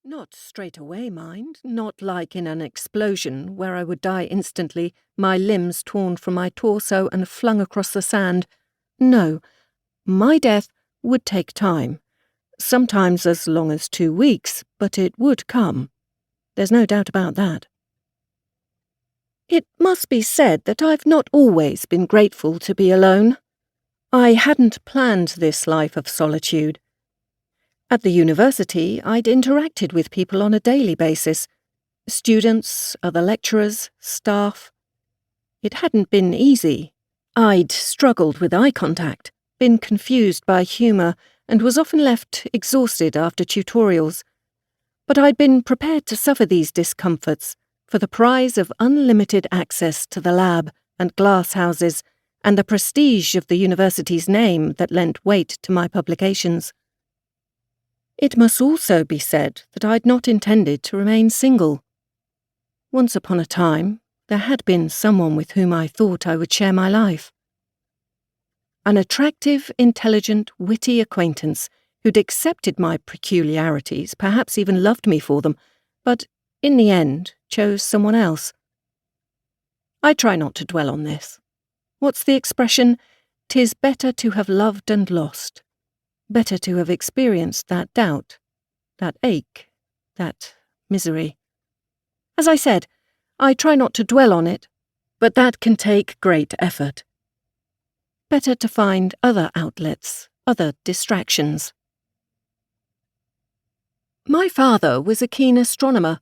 Not straight away, mind. Not like in an explosion, where I would die instantly, my limbs torn from my torso and flung across the sand. No, my death would take time. Sometimes as long as 2 weeks, but it would come. There's no doubt about that. It must be said that I've not always been grateful to be alone. I hadn't planned this life of solitude. At the university, I'd interacted with people on a daily basis. Students, other lecturers, staff. It hadn't been easy. I'd struggled with eye contact, been confused by humour, and was often left exhausted after tutorials. But I'd been prepared to suffer these discomforts for the prize of unlimited access to the lab and glass houses and the prestige of the university's name that lent weight to my publications. It must also be said that I'd not intended to remain single. Once upon a time, there had been someone with whom I thought I would share my life. An attractive, intelligent, witty acquaintance who'd accepted my peculiarities, perhaps even loved me for them, but in the end chose someone else. I try not to dwell on this. What's the expression? 'Tis better to have loved and lost. Better to have experienced that doubt, that ache, that misery. As I said, I try not to dwell on it, but that can take great effort. Better to find other outlets, other distractions. My father was a keen astronomer.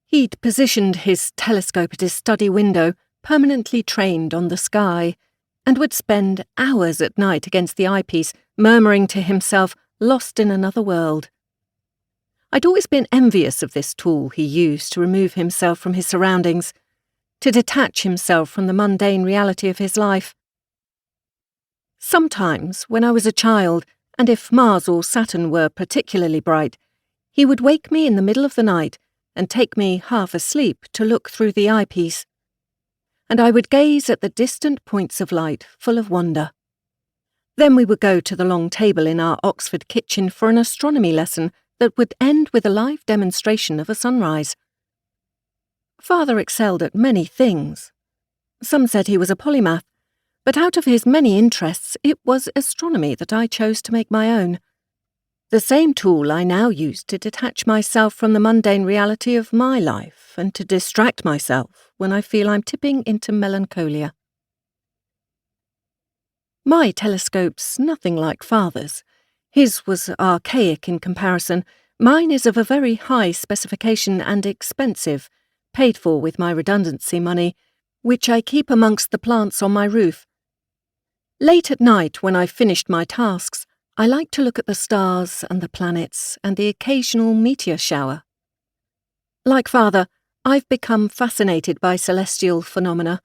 He'd positioned his telescope at his study window, permanently trained on the sky, and would spend hours at night against the eyepiece, murmuring to himself, lost in another world. I'd always been envious of this tool he used to remove himself from his surroundings, to detach himself from the mundane reality of his life. Sometimes, when I was a child, and if Mars or Saturn were particularly bright, he would wake me in the middle of the night and take me half asleep to look through the eyepiece, and I would gaze at the distant points of light full of wonder. Then we would go to the long table in our Oxford kitchen for an astronomy lesson that would end with a live demonstration of a sunrise. Father excelled at many things. Some said he was a polymath, but out of his many interests it was astronomy that I chose to make my own. The same tool I now use to detach myself from the mundane reality of my life and to distract myself when I feel I'm tipping into melancholia. My telescope's nothing like Father's. His was archaic in comparison. Mine is of a very high specification and expensive, paid for with my redundancy money, which I keep amongst the plants on my roof. Late at night, when I've finished my tasks, I like to look at the stars and the planets and the occasional meteor shower. Like Father, I've become fascinated by celestial phenomena.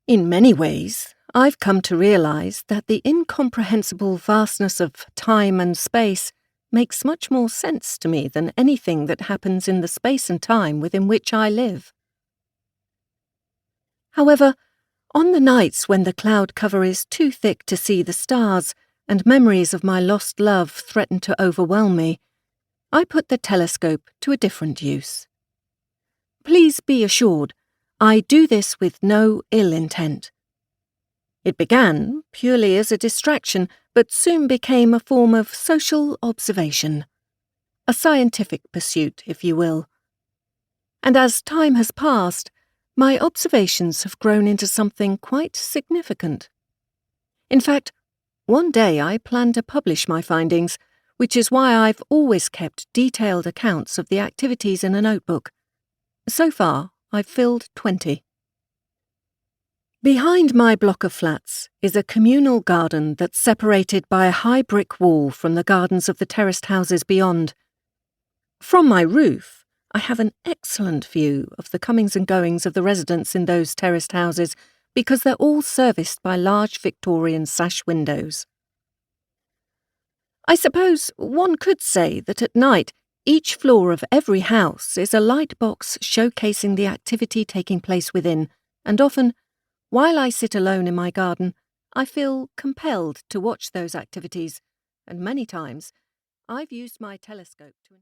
In many ways, I've come to realize that the incomprehensible vastness of time and space makes much more sense to me than anything that happens in the space and time within which I live. However, on the nights when the cloud cover is too thick to see the stars and memories of my lost love threaten to overwhelm me, I put the telescope to a different use. Please be assured, I do this with no ill intent. It began purely as a distraction, but soon became a form of social observation, a scientific pursuit, if you will. And as time has passed, my observations have grown into something quite significant. In fact, one day I plan to publish my findings, which is why I've always kept detailed accounts of the activities in a notebook. So far, I've filled 20. Behind my block of flats is a communal garden that's separated by a high brick wall from the gardens of the terraced houses beyond. From my roof, I have an excellent view of the comings and goings of the residents in those terraced houses because they're all serviced by large Victorian sash windows. I suppose one could say that at night each floor of every house is a light box showcasing the activity taking place within, and often, while I sit alone in my garden, I feel compelled to watch those activities, and many times I've used my telescope to